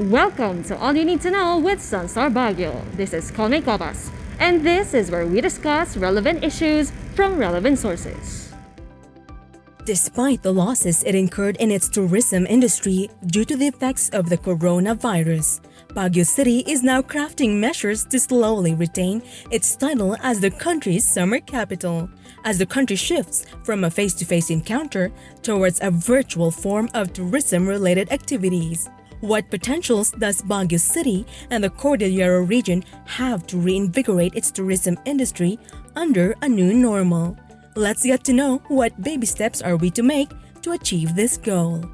Welcome to All You Need to Know with SunStar Baguio. This is Colme Cobas, and this is where we discuss relevant issues from relevant sources. Despite the losses it incurred in its tourism industry due to the effects of the coronavirus, Baguio City is now crafting measures to slowly retain its title as the country's summer capital, as the country shifts from a face-to-face encounter towards a virtual form of tourism-related activities. What potentials does Baguio City and the Cordillera Region have to reinvigorate its tourism industry under a new normal? Let's get to know what baby steps are we to make to achieve this goal.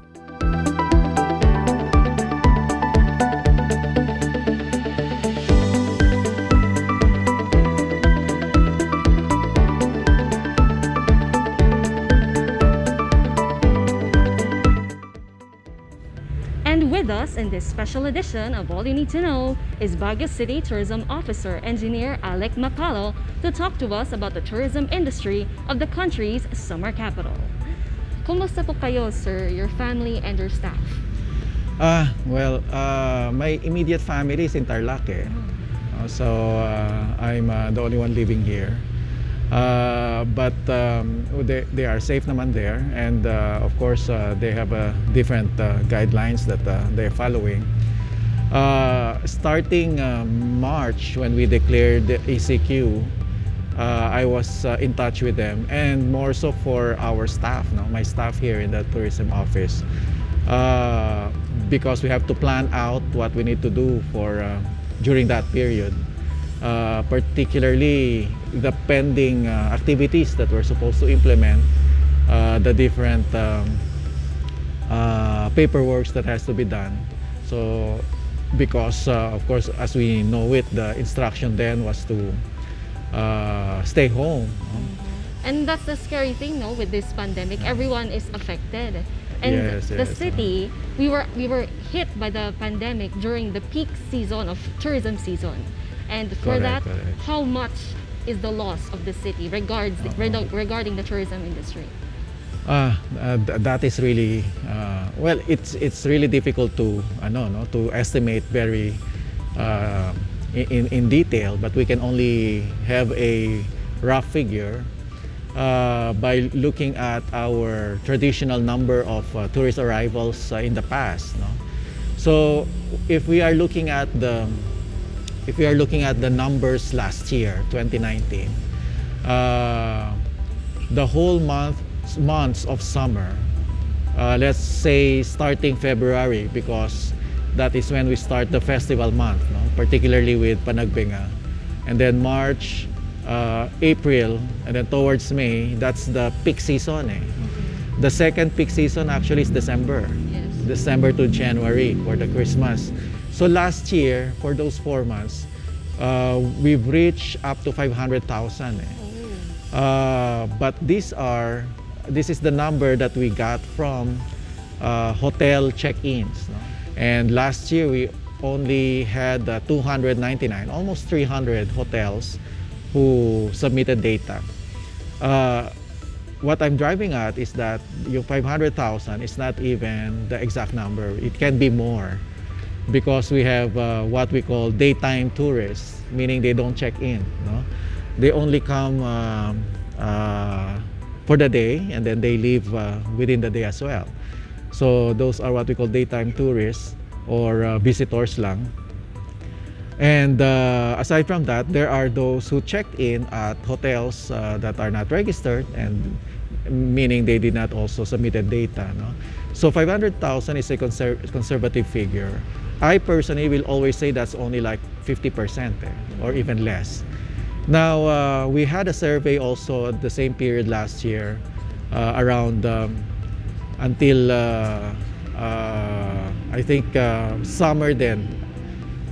And with us in this special edition of All You Need to Know is Baguio City Tourism Officer Engineer Alec Mapalo to talk to us about the tourism industry of the country's summer capital. Kumusta po kayo, sir, your family and your staff? My immediate family is in Tarlac. I'm the only one living here. But they are safe naman there, and of course they have different guidelines that they're following. Starting March, when we declared the ECQ, I was in touch with them, and more so for our staff, my staff here in the tourism office, because we have to plan out what we need to do for during that period. Particularly the pending activities that we're supposed to implement, the different paperwork that has to be done. So because of course, as we know it, the instruction then was to stay home. And that's the scary thing, no, with this pandemic. Everyone is affected. And Yes, the yes. city, we were hit by the pandemic during the peak season of tourism season. And for that, Correct. how much is the loss of the city regarding the tourism industry? That is really it's really difficult to to estimate very in detail, but we can only have a rough figure by looking at our traditional number of tourist arrivals in the past. So if we are looking at the numbers last year, 2019, the whole months of summer, let's say starting February, because that is when we start the festival month, particularly with Panagbenga, and then March, April, and then towards May, that's the peak season. The second peak season actually is December. Yes. December to January for the Christmas. So last year, for those 4 months, we've reached up to 500,000. But this is the number that we got from hotel check-ins. And last year we only had 299, almost 300 hotels who submitted data. What I'm driving at is that yung 500,000 is not even the exact number. It can be more, because we have what we call daytime tourists, meaning they don't check in. They only come for the day, and then they leave within the day as well. So those are what we call daytime tourists, or visitors lang. And aside from that, there are those who checked in at hotels that are not registered, and meaning they did not also submitted data. So 500,000 is a conservative figure. I personally will always say that's only like 50% or even less. Now, we had a survey also at the same period last year, around until I think summer then,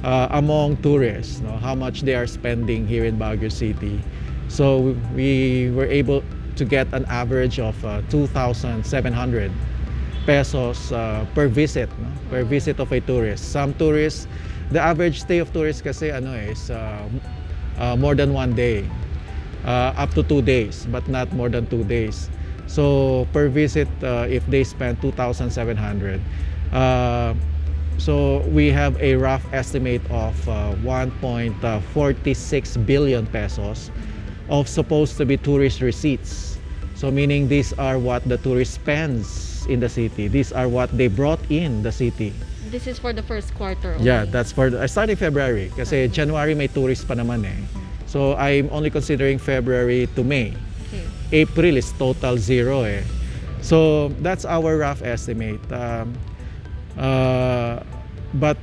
among tourists, how much they are spending here in Baguio City. So we were able to get an average of 2,700 pesos per visit, per visit of a tourist. Some tourists, the average stay of tourists kasi is more than 1 day, up to 2 days, but not more than 2 days. So per visit, if they spend 2,700, So we have a rough estimate of 1.46 billion pesos of supposed to be tourist receipts. So meaning these are what the tourist spends in the city. These are what they brought in the city. This is for the first quarter only. Yeah, that's for starting February kasi January may tourist pa naman eh. So I'm only considering February to May. Okay. April is total zero eh. So that's our rough estimate. But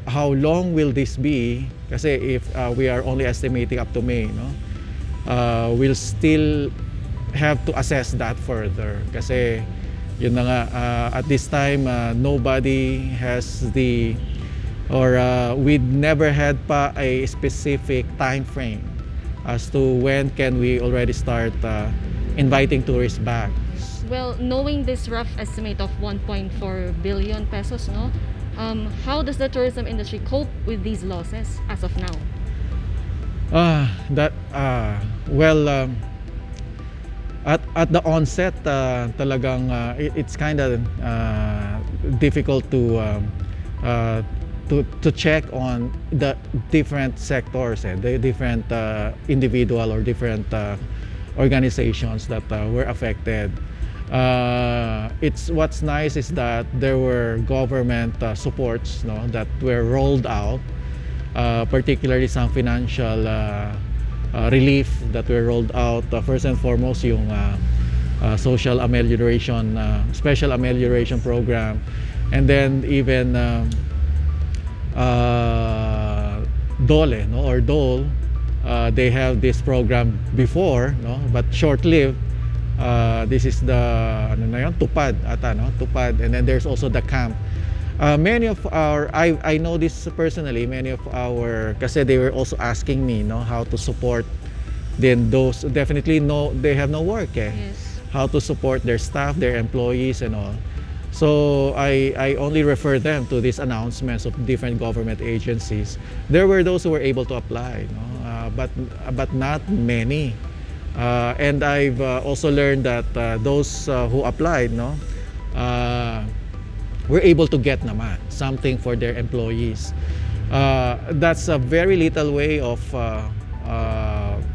how long will this be? Kasi if we are only estimating up to May, no? We'll still have to assess that further. Kasi yun na nga, at this time, nobody has we never had pa a specific time frame as to when can we already start inviting tourists back. Well, knowing this rough estimate of 1.4 billion pesos, no, how does the tourism industry cope with these losses as of now? At the onset, talagang it's kind of difficult to check on the different sectors, the different individual or different organizations that were affected. What's nice is that there were government supports, no, that were rolled out, particularly some financial relief that were rolled out. First and foremost, yung social amelioration, special amelioration program, and then even DOLE, no, or DOLE. They have this program before, no, but short-lived. This is the Tupad ata, no? Tupad, and then there's also the camp. Many of our, I know this personally, many of our, kasi they were also asking me, no, how to support then those definitely they have no work eh. Yes. How to support their staff, their employees and all. So I only refer them to these announcements of different government agencies. There were those who were able to apply, no? But not many. And I've also learned that those who applied, no, were able to get naman something for their employees. That's a very little way of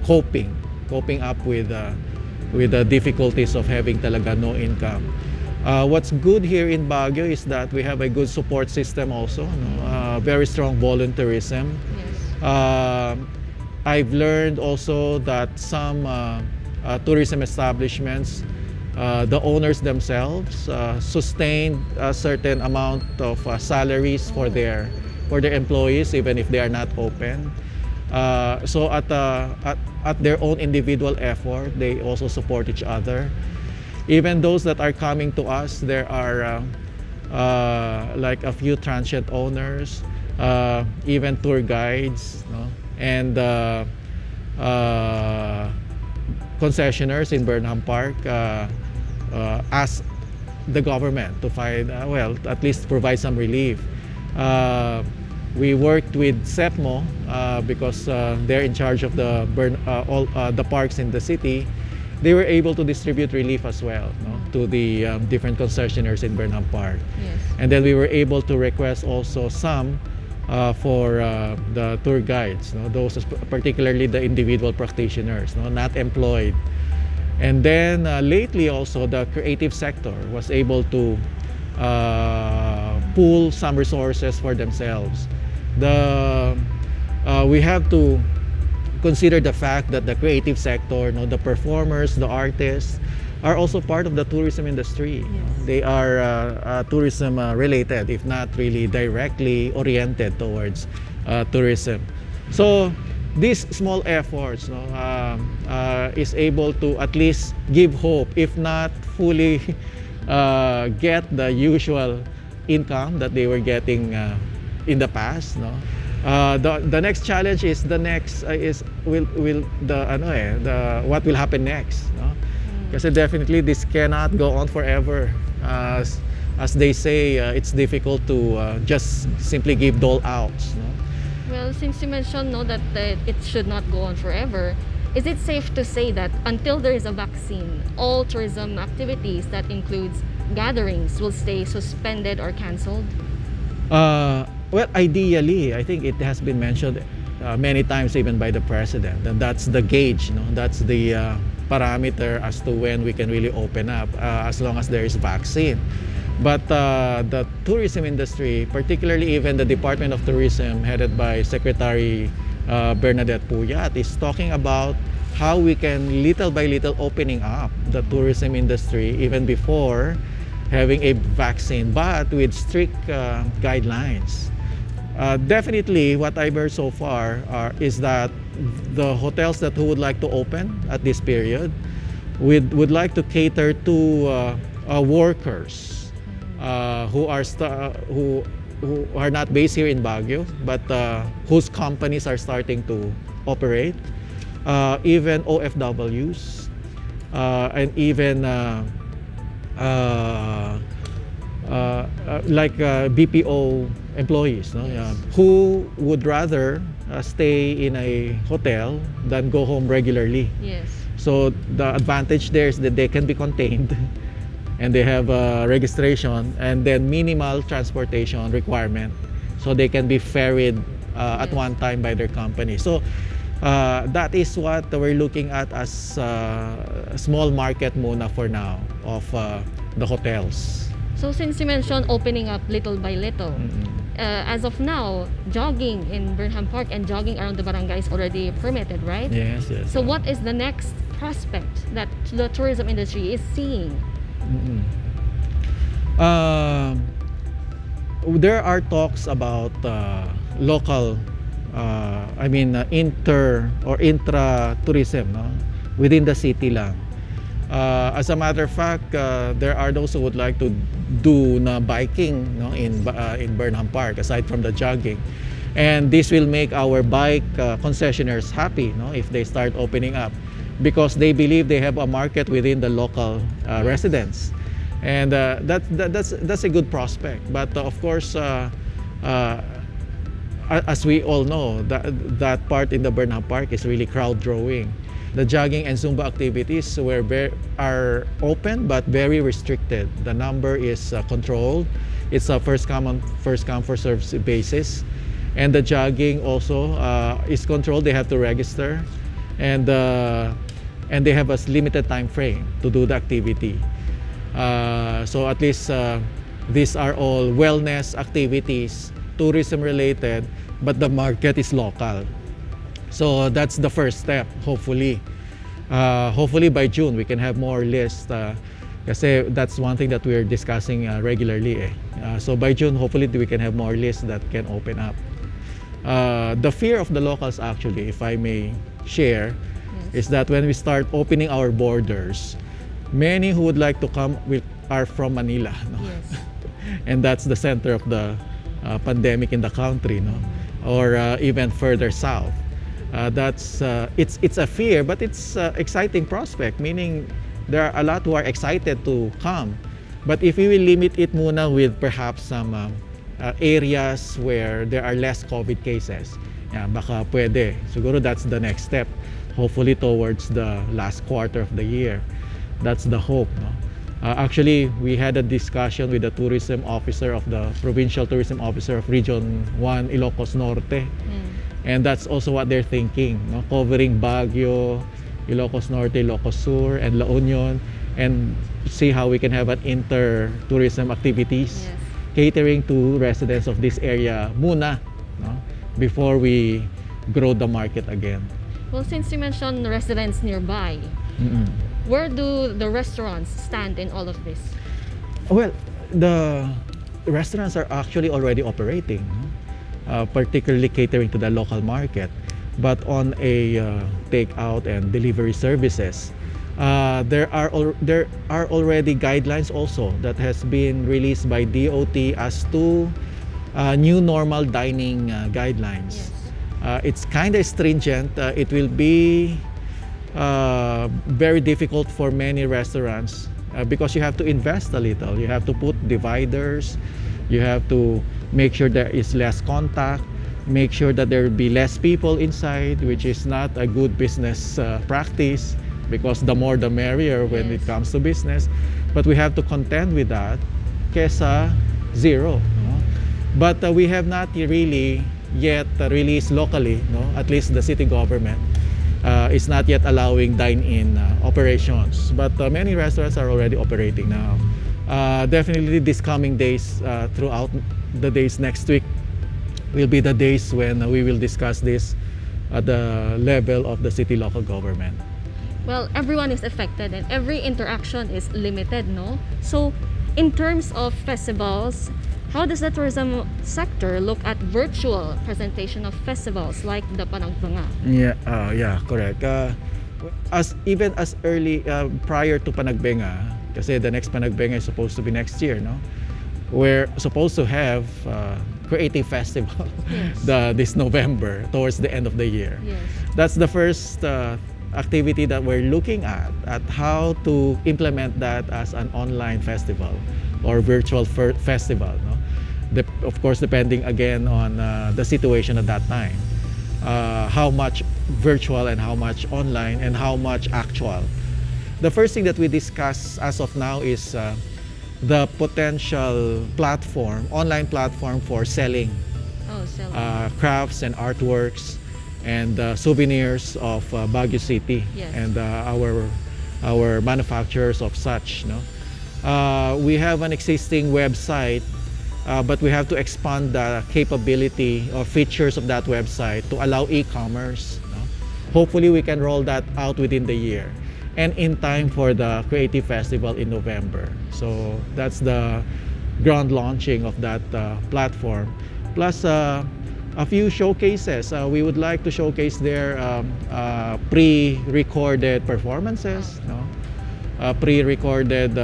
coping up with the difficulties of having talaga no income. What's good here in Baguio is that we have a good support system also, no? Very strong volunteerism. Yes. I've learned also that some tourism establishments, the owners themselves sustain a certain amount of salaries for their employees even if they are not open. So at their own individual effort, they also support each other. Even those that are coming to us, there are like a few transient owners, even tour guides, no? And concessionaires in Burnham Park ask the government to find, well, at least provide some relief. We worked with SEPMO because they're in charge of all the parks in the city. They were able to distribute relief as well, no, to the different concessionaires in Burnham Park. Yes. And then we were able to request also some for the tour guides, no, those particularly the individual practitioners, no, not employed. And then lately also the creative sector was able to pool some resources for themselves. We have to consider the fact that the creative sector, no, the performers, the artists, are also part of the tourism industry. Yes. They are tourism related, if not really directly oriented towards tourism. So these small efforts, no, is able to at least give hope, if not fully get the usual income that they were getting in the past, no. The next challenge is what will happen next, no? Kasi definitely this cannot go on forever. As they say, it's difficult to just simply give dole outs, no? Well, since you mentioned, no, that it should not go on forever, is it safe to say that until there is a vaccine, all tourism activities that includes gatherings will stay suspended or canceled? Well, ideally, I think it has been mentioned many times even by the president, and that's the gauge, that's the parameter as to when we can really open up, as long as there is vaccine. But the tourism industry, particularly even the Department of Tourism headed by Secretary Bernadette Puyat, is talking about how we can little by little opening up the tourism industry even before having a vaccine, but with strict guidelines. Definitely, what I've heard so far is that the hotels that who would like to open at this period would like to cater to workers who are not based here in Baguio, but whose companies are starting to operate, even OFWs, and even like BPO employees, who would rather stay in a hotel than go home regularly. Yes. So the advantage there is that they can be contained and they have registration and then minimal transportation requirement, so they can be ferried at one time by their company. So that is what we're looking at as a small market muna for now of the hotels. So since you mentioned opening up little by little, as of now, jogging in Burnham Park and jogging around the barangay is already permitted, right? Yes, yes. So what is the next prospect that the tourism industry is seeing? There are talks about local, inter or intra-tourism, within the city lang. As a matter of fact, there are those who would like to do biking in Burnham Park aside from the jogging, and this will make our bike concessionaires happy if they start opening up, because they believe they have a market within the local residents, and that's a good prospect. But of course, as we all know, that part in the Burnham Park is really crowd drawing. The jogging and Zumba activities are open but very restricted. The number is controlled. It's a first come, first served basis. And the jogging also is controlled. They have to register, and they have a limited time frame to do the activity. So at least these are all wellness activities, tourism related, but the market is local. So that's the first step, hopefully. Hopefully by June we can have more lists, kasi that's one thing that we're discussing regularly. So by June, hopefully we can have more lists that can open up. The fear of the locals, actually, if I may share, is that when we start opening our borders, many who would like to come are from Manila. Yes. And that's the center of the pandemic in the country, or even further south. It's a fear, but it's exciting prospect, meaning there are a lot who are excited to come. But if we will limit it muna with perhaps some areas where there are less COVID cases, baka pwede. Siguro that's the next step, hopefully towards the last quarter of the year. That's the hope. Actually, we had a discussion with the tourism officer of the Provincial Tourism Officer of Region 1, Ilocos Norte. And that's also what they're thinking, covering Baguio, Ilocos Norte, Ilocos Sur, and La Union, and see how we can have an inter-tourism activities, catering to residents of this area muna, before we grow the market again. Well, since you mentioned residents nearby, where do the restaurants stand in all of this? Well, the restaurants are actually already operating, particularly catering to the local market, but on a takeout and delivery services. There are already guidelines also that has been released by DOT as to new normal dining guidelines. It's kind of stringent. It will be very difficult for many restaurants because you have to invest a little. You have to put dividers. You have to make sure there is less contact, make sure that there will be less people inside, which is not a good business practice, because the more the merrier when it comes to business. but we have to contend with that kesa zero, no? But we have not really yet released locally, no? At least the city government is not yet allowing dine-in operations, but many restaurants are already operating now. Definitely these coming days, throughout the days next week, will be the days when we will discuss this at the level of the city local government. Well, everyone is affected and every interaction is limited, no? So, in terms of festivals, how does the tourism sector look at virtual presentation of festivals like the Panagbanga? Yeah, correct. Even as early prior to Panagbenga, kasi the next Panagbenga is supposed to be next year, no? We're supposed to have creative festival Yes. this November towards the end of the year. Yes. That's the first activity that we're looking at how to implement that as an online festival or virtual festival, no? Of course, depending again on the situation at that time, how much virtual and how much online and how much actual. The first thing that we discuss as of now is the potential platform, online platform for selling Oh, so crafts and artworks and souvenirs of Baguio City. Yes. And our manufacturers of such, no? We have an existing website, but we have to expand the capability or features of that website to allow e-commerce, no? Hopefully we can roll that out within the year and in time for the Creative Festival in November. So that's the ground launching of that platform. Plus a few showcases. We would like to showcase their pre-recorded performances, no? Pre-recorded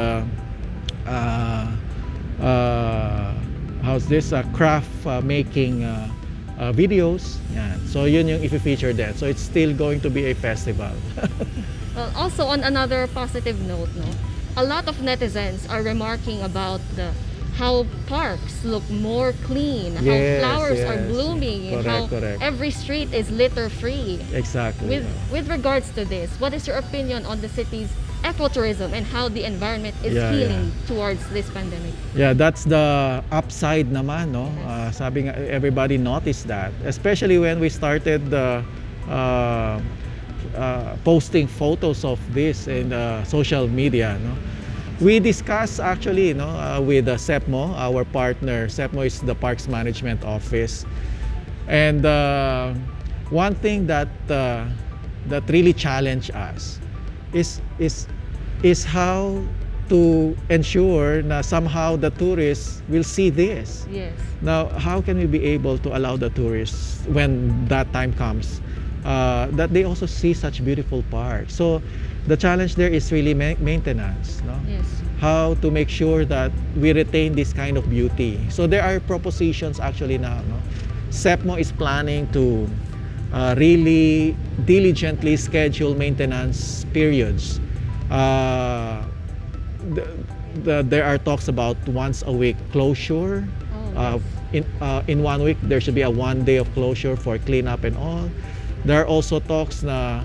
how's this craft making videos. Yeah. So yun yung i-feature din. So it's still going to be a festival. well, also on another positive note, no, a lot of netizens are remarking about how parks look more clean, how Yes, flowers are yes. blooming, and how Correct. every street is litter-free. Exactly. With regards to this, what is your opinion on the city's ecotourism and how the environment is healing towards this pandemic? Yeah, that's the upside naman, no? Yes. Sabi nga, everybody noticed that, especially when we started posting photos of this in social media, no? We discussed actually, no, with SEPMO, our partner. SEPMO is the Parks Management Office, and one thing that really challenged us is how to ensure na somehow the tourists will see this. Yes. Now, how can we be able to allow the tourists when that time comes that they also see such beautiful parks? So the challenge there is really maintenance, no? Yes. How to make sure that we retain this kind of beauty. So there are propositions actually now, no? SEPMO is planning to really diligently schedule maintenance periods. There are talks about once a week closure. Oh, In 1 week there should be a 1 day of closure for cleanup and all. There are also talks na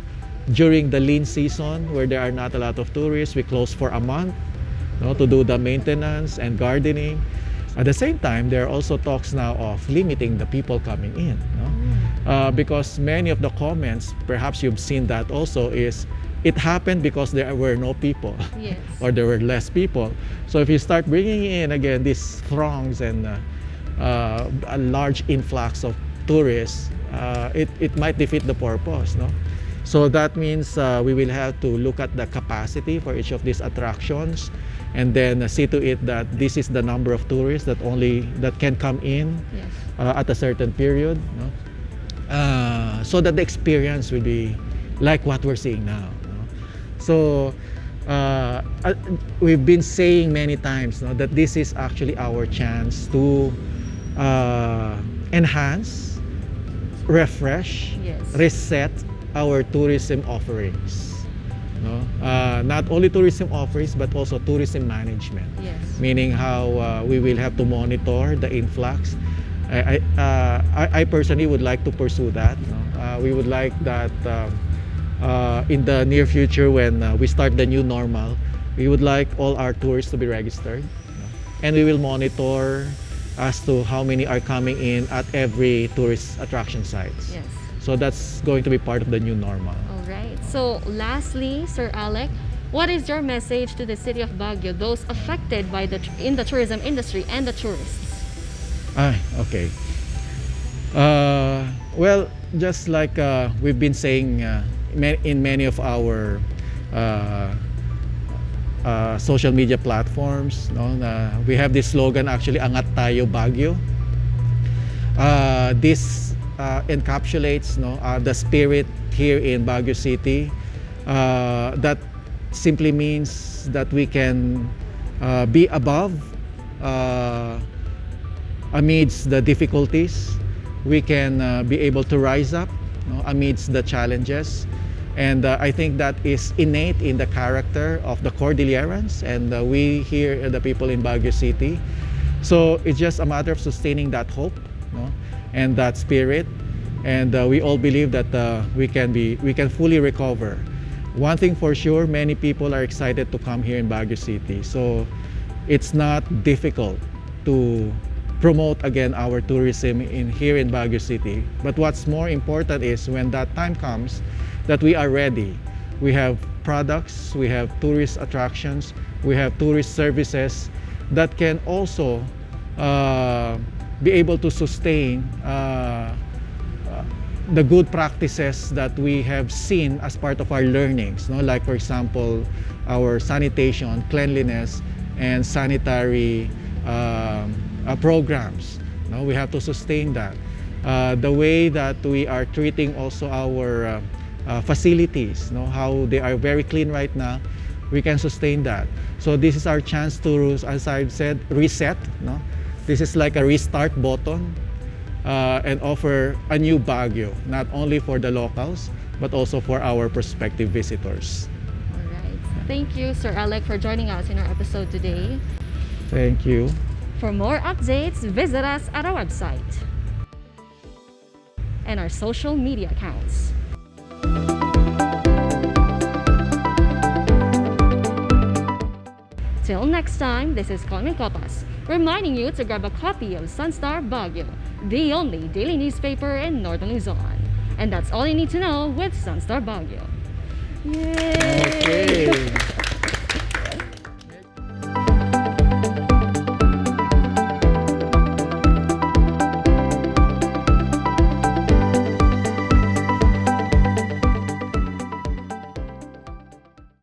during the lean season where there are not a lot of tourists, we close for a month, no, to do the maintenance and gardening. At the same time, there are also talks now of limiting the people coming in, no? Because many of the comments, perhaps you've seen that also, is it happened because there were no people. yes. Or there were less people. So if you start bringing in again these throngs and a large influx of tourists, it might defeat the purpose, no? So that means we will have to look at the capacity for each of these attractions, and then see to it that this is the number of tourists that can come in Yes. at a certain period, no? So that the experience will be like what we're seeing now, no? So we've been saying many times, no, that this is actually our chance to enhance, refresh, Yes. reset our tourism offerings, no? Not only tourism offerings but also tourism management, Yes. meaning how we will have to monitor the influx. I personally would like to pursue that, no? We would like that in the near future when we start the new normal, We would like all our tourists to be registered, and we will monitor as to how many are coming in at every tourist attraction sites. Yes. So that's going to be part of the new normal. All right. So lastly, Sir Alec, what is your message to the city of Baguio, those affected by in the tourism industry and the tourists? Okay. Well, just like we've been saying in many of our social media platforms, no? We have this slogan actually, Angat Tayo Baguio. This encapsulates, no, the spirit here in Baguio City. That simply means that we can be above amidst the difficulties. We can be able to rise up, no, amidst the challenges. And I think that is innate in the character of the Cordillerans and we here, the people in Baguio City. So it's just a matter of sustaining that hope, no, and that spirit. And we all believe that we can fully recover. One thing for sure, many people are excited to come here in Baguio City. So it's not difficult to promote again our tourism here in Baguio City. But what's more important is when that time comes, that we are ready. We have products, we have tourist attractions, we have tourist services that can also be able to sustain the good practices that we have seen as part of our learnings, no? Like for example, our sanitation, cleanliness, and sanitary programs. No? We have to sustain that. The way that we are treating also our facilities, no? How they are very clean right now, we can sustain that. So this is our chance to, as I've said, reset. No? This is like a restart button. And offer a new Baguio, not only for the locals, but also for our prospective visitors. All right. Thank you, Sir Alec, for joining us in our episode today. Thank you. For more updates, visit us at our website and our social media accounts. Till next time, this is Carmen Copas, reminding you to grab a copy of SunStar Baguio, the only daily newspaper in Northern Luzon. And that's all you need to know with SunStar Baguio. Yay! Okay.